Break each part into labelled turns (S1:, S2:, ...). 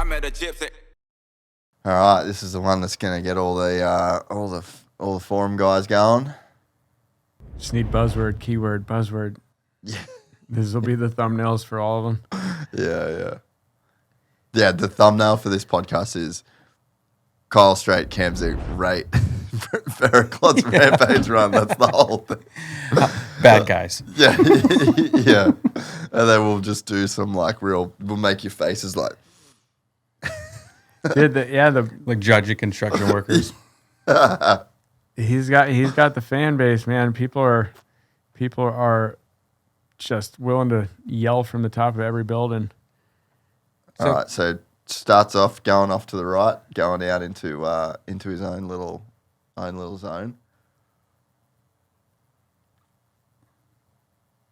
S1: I met a gypsy.
S2: All right, this is the one that's gonna get all the forum guys going.
S3: Just need buzzword, keyword, buzzword.
S2: Yeah,
S3: This will be the thumbnails for all of them.
S2: yeah. The thumbnail for this podcast is Kyle Strait, Zink rate Fairclough's Rampage run. That's the whole thing.
S4: Bad guys.
S2: Yeah, yeah. And then we'll just do some we'll make your faces like.
S3: The
S4: Judge construction workers.
S3: he's got the fan base, man. People are just willing to yell from the top of every building.
S2: All right, so starts off going off to the right, going out into his own little zone.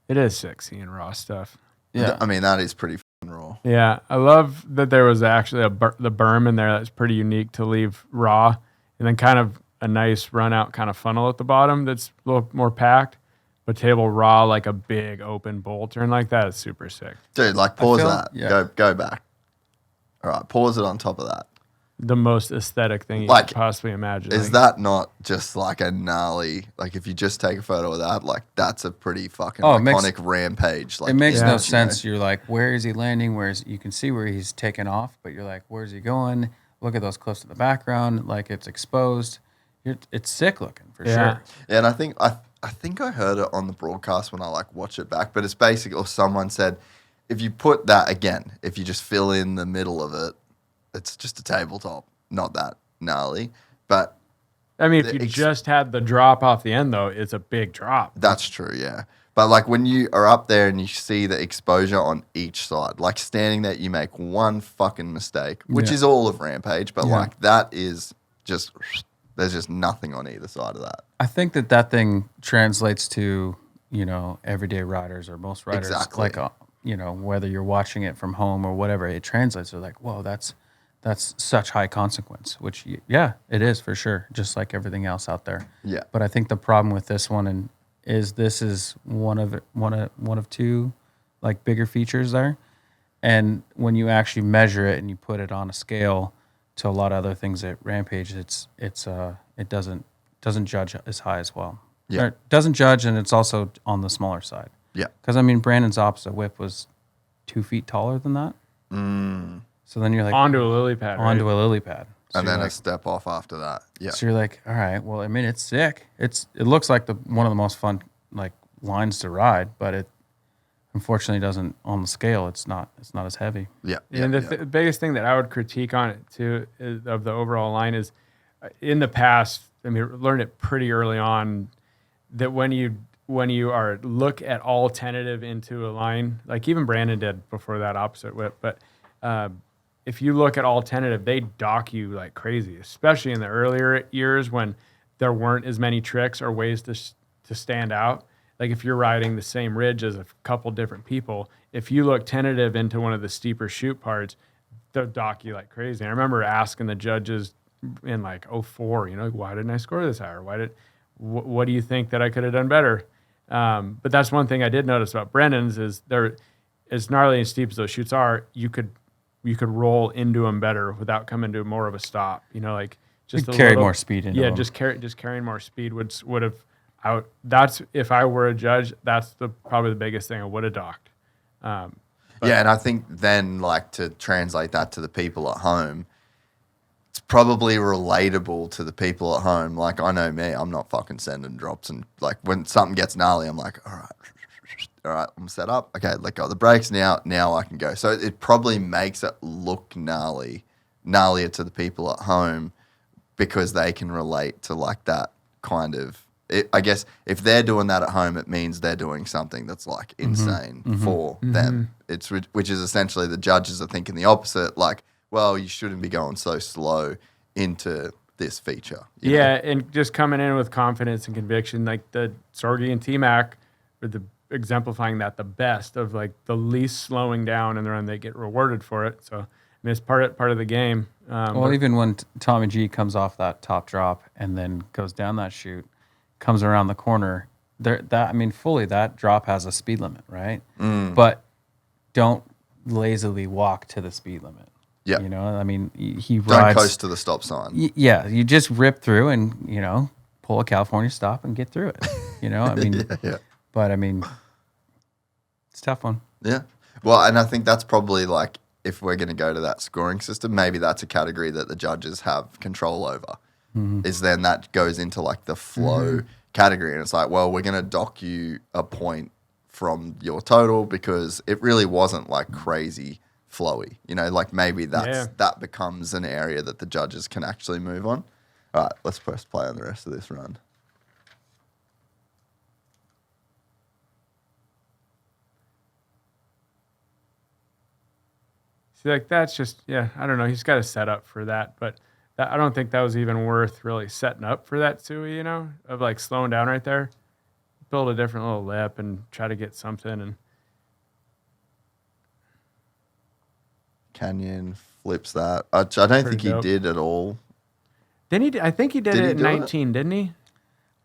S3: It is sexy and raw stuff.
S2: Yeah, I mean that is pretty fucking raw.
S3: Yeah, I love that there was actually the berm in there that's pretty unique to leave raw, and then kind of a nice run out kind of funnel at the bottom that's a little more packed, but table raw like a big open bowl turn like that is super sick.
S2: Dude, pause that. Yeah. Go back. All right, pause it on top of that.
S3: The most aesthetic thing you could possibly imagine.
S2: Is that not just a gnarly, if you just take a photo of that, that's a pretty fucking iconic rampage.
S4: It makes no sense. You're like, where is he landing? You can see where he's taking off, but you're like, where's he going? Look at those cliffs in the background, it's exposed. It's sick looking for sure.
S2: Yeah, and I think I heard it on the broadcast when I watch it back, but it's basically, or someone said, if you put that again, if you just fill in the middle of it, it's just a tabletop, not that gnarly. But
S3: I mean, if you just had the drop off the end, though, it's a big drop.
S2: That's true, yeah. But when you are up there and you see the exposure on each side, standing there, you make one fucking mistake, which is all of Rampage. But that is just, there's just nothing on either side of that.
S4: I think that thing translates to everyday riders or most riders.
S2: Exactly.
S4: Whether you're watching it from home or whatever, it translates to whoa, that's such high consequence, which, it is for sure, just like everything else out there.
S2: Yeah.
S4: But I think the problem with this one is this is one of two bigger features there. And when you actually measure it and you put it on a scale to a lot of other things at Rampage, it doesn't judge as high as well.
S2: Yeah.
S4: It doesn't judge, and it's also on the smaller side.
S2: Yeah.
S4: Because, Brandon's opposite whip was 2 feet taller than that.
S2: Mm.
S4: So then you're
S3: onto a lily pad.
S4: Onto a lily pad. So
S2: and then a step off after that. Yeah.
S4: So you're like, all right, well, it's sick. It looks like one of the most fun lines to ride, but it unfortunately doesn't, on the scale, it's not as heavy.
S2: Yeah.
S3: And the biggest thing that I would critique on it too of the overall line is in the past, learned it pretty early on that when you look at all tentative into a line, even Brendon did before that opposite whip, but if you look at all tentative, they dock you like crazy, especially in the earlier years when there weren't as many tricks or ways to stand out. If you're riding the same ridge as a couple different people, if you look tentative into one of the steeper shoot parts, they'll dock you like crazy. I remember asking the judges in 04, why didn't I score this higher? What do you think that I could have done better? But that's one thing I did notice about Brendon's is they're as gnarly and steep as those shoots are, you could roll into them better without coming to more of a stop. Just
S4: carry more speed into them.
S3: Just carrying more speed would have out. That's if I were a judge, that's probably the biggest thing I would have docked.
S2: And I think then to translate that to the people at home, it's probably relatable to the people at home. I know me, I'm not fucking sending drops, and when something gets gnarly, I'm like, all right, I'm set up. Okay, let go of the brakes now. Now I can go. So it probably makes it look gnarlier to the people at home because they can relate to that kind of. I guess if they're doing that at home, it means they're doing something that's insane for them. It's which is essentially the judges are thinking the opposite. Well, you shouldn't be going so slow into this feature. You know?
S3: And just coming in with confidence and conviction, the Sorgi and T-Mac are exemplifying that the best of the least slowing down in the run, they get rewarded for it. So it's part of the game.
S4: Even when Tommy G comes off that top drop and then goes down that chute, comes around the corner, fully that drop has a speed limit, right? But don't lazily walk to the speed limit.
S2: Yeah.
S4: You know, I mean, he
S2: Don't
S4: rides.
S2: coast to the stop sign.
S4: Yeah, you just rip through and, you know, pull a California stop and get through it. You know, I mean,
S2: Yeah.
S4: but I mean, it's a tough one.
S2: Yeah. Well, and I think that's probably like, if we're going to go to that scoring system, maybe that's a category that the judges have control over. Is then that goes into like the flow category. And it's like, well, we're going to dock you a point from your total because it really wasn't like crazy flowy. You know, like maybe that becomes an area that the judges can actually move on. All right, let's press play on the rest of this run.
S3: See, like that's just, I don't know. He's got a setup for that, but I don't think that was even worth really setting up for that Tsui, you know, of like slowing down right there, build a different little lip and try to get something. And
S2: Canyon flips that. I don't think he
S3: dope.
S2: did at all.
S3: Didn't he? I think he did
S2: Did he
S3: it in
S2: do it?
S3: 19, didn't he?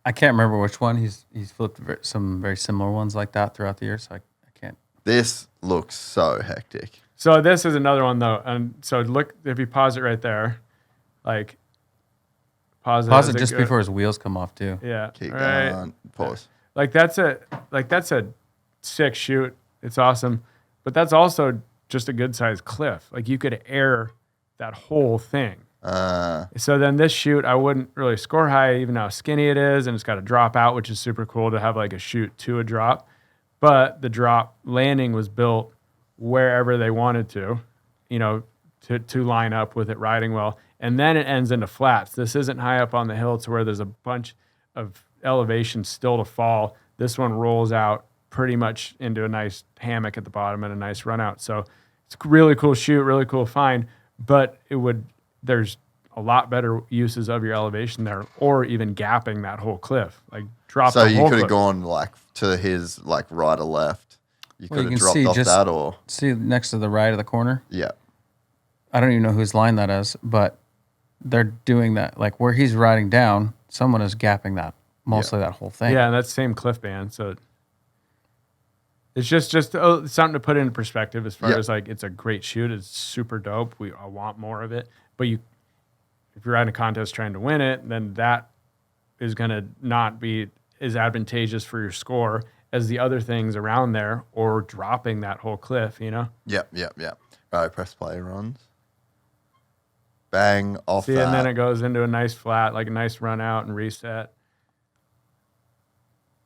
S4: I can't remember which one. He's flipped some very similar ones like that throughout the year, so I can't.
S2: This looks so hectic.
S3: So this is another one though. And so look, if you pause it right there, like pause
S4: Pause
S3: as
S4: it just
S3: go-
S4: before his wheels come off too.
S3: Yeah.
S2: Keep
S3: right.
S2: going. Pause.
S3: Like that's a sick shoot. It's awesome. But that's also just a good sized cliff. Like you could air that whole thing. So then this shoot, I wouldn't really score high, even how skinny it is, and it's got a drop out, which is super cool to have like a shoot to a drop. But the drop landing was built wherever they wanted to, you know, to line up with it riding well. And then it ends into flats. This isn't high up on the hill to where there's a bunch of elevation still to fall. This one rolls out pretty much into a nice hammock at the bottom and a nice run out. So it's a really cool shoot, really cool find, but there's a lot better uses of your elevation there, or even gapping that whole cliff, like drop.
S2: So
S3: the
S2: you
S3: whole
S2: could have
S3: cliff.
S2: gone like to his like right or left. You
S4: Well,
S2: could
S4: you
S2: have
S4: can
S2: dropped
S4: see
S2: off
S4: just-
S2: that or
S4: See next to the right of the corner?
S2: yeah.
S4: I don't even know whose line that is, but they're doing that. Like where he's riding down, someone is gapping that, mostly that whole thing.
S3: Yeah, and that's same cliff band. So it's just something to put into perspective as far
S2: Yeah.
S3: as like it's a great shoot. It's super dope. I want more of it. But if you're riding a contest trying to win it, then that is going to not be as advantageous for your score as the other things around there or dropping that whole cliff, you know?
S2: Yep. All right, press play runs. Bang off
S3: See,
S2: that.
S3: and then it goes into a nice flat, like a nice run out and reset.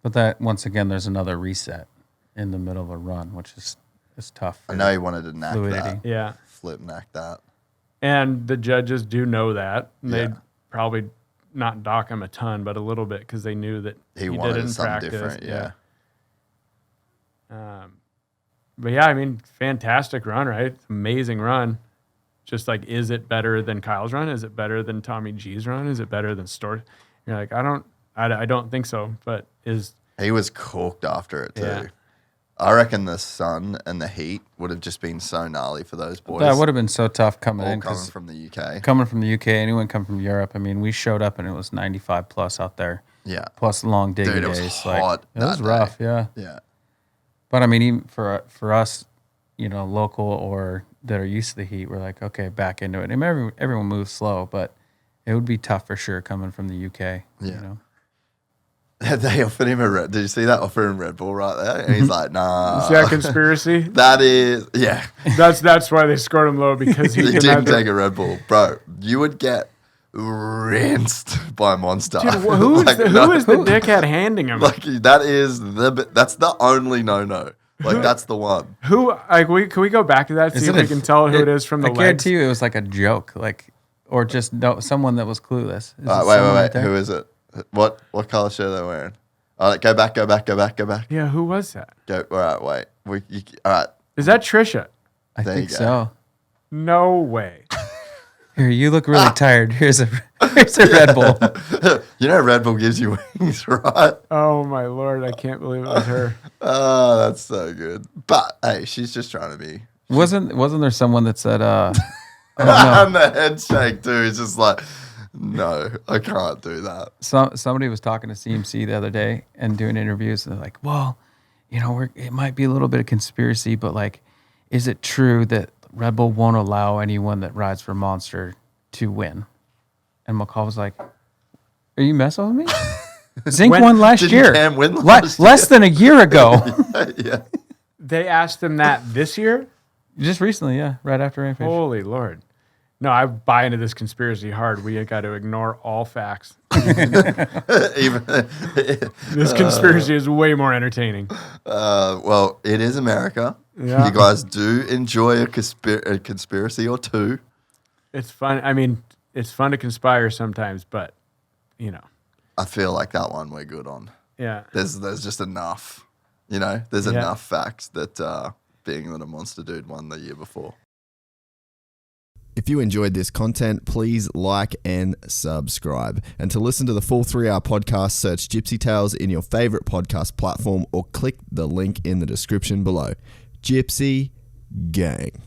S4: But that, once again, there's another reset in the middle of a run, which is tough.
S2: I know he wanted to knack
S4: Fluidity.
S2: that.
S3: Yeah.
S2: Flip knack that.
S3: And the judges do know that. And
S2: Yeah.
S3: They'd probably not dock him a ton, but a little bit because they knew that
S2: He
S3: did it
S2: wanted
S3: in
S2: something
S3: practice.
S2: different. Yeah.
S3: But yeah, I mean, fantastic run, right? Amazing run. Just like, is it better than Kyle's run? Is it better than Tommy G's run? Is it better than Stort? You're like, I don't think so. But
S2: He was cooked after it too.
S3: Yeah.
S2: I reckon the sun and the heat would have just been so gnarly for those boys.
S4: That would have been so tough coming
S2: all
S4: in.
S2: coming
S4: 'Cause
S2: from the UK.
S4: coming from the UK, anyone come from Europe, I mean, we showed up and it was 95 plus out there,
S2: Yeah.
S4: plus long digging
S2: Dude, it was
S4: days.
S2: hot
S4: It was
S2: that day.
S4: rough, yeah.
S2: Yeah.
S4: But I mean, even for us, you know, local or that are used to the heat, we're like, okay, back into it. And everyone moves slow, but it would be tough for sure coming from the UK.
S2: Yeah.
S4: You know?
S2: They offered him did you see that offer him Red Bull right there? And he's like, nah.
S3: is that conspiracy?
S2: That is, yeah.
S3: That's why they scored him low, because he
S2: He
S3: didn't
S2: didn't
S3: have to-
S2: take a Red Bull. Bro, you would get rinsed by Monster.
S3: Dude, who is the dickhead handing him?
S2: Like, that's the only no-no. Like, that's the one.
S3: Who? Like, can we go back to that? See if we can tell who it is from the
S4: I
S3: legs.
S4: guarantee you it was like a joke, like, or just someone that was clueless. Is it
S2: Wait.
S4: someone right there?
S2: Who is it? What color shirt are they wearing? All right, go back.
S3: Yeah, who was that?
S2: All right, wait. All right.
S3: Is that Trisha?
S4: I
S2: There
S4: think
S2: you go.
S4: so.
S3: No way.
S4: Here, you look really tired. Here's a Red Bull.
S2: You know Red Bull gives you wings, right?
S3: Oh my lord, I can't believe it was her.
S2: Oh, that's so good. But hey, she's just trying to be.
S4: Wasn't there someone that said,
S2: And the head shake too. It's just like, no, I can't do that.
S4: somebody was talking to CMC the other day and doing interviews, and they're like, well, you know, it might be a little bit of conspiracy, but like, is it true that Red Bull won't allow anyone that rides for Monster to win. And McCall was like, are you messing with me? Zink won last year.
S2: Cam win last
S4: less than a year ago.
S2: Yeah.
S3: They asked him that this year?
S4: Just recently, yeah, right after Rampage.
S3: Holy Lord. No, I buy into this conspiracy hard. We got to ignore all facts.
S2: Even
S3: This conspiracy is way more entertaining.
S2: well, it is America.
S3: Yeah.
S2: You guys do enjoy a conspiracy or two.
S3: It's fun. I mean, it's fun to conspire sometimes, but, you know.
S2: I feel like that one we're good on.
S3: Yeah.
S2: There's just enough, there's enough facts that being that a monster dude won the year before. If you enjoyed this content, please like and subscribe. And to listen to the full 3-hour podcast, search Gypsy Tales in your favorite podcast platform or click the link in the description below. Gypsy Gang.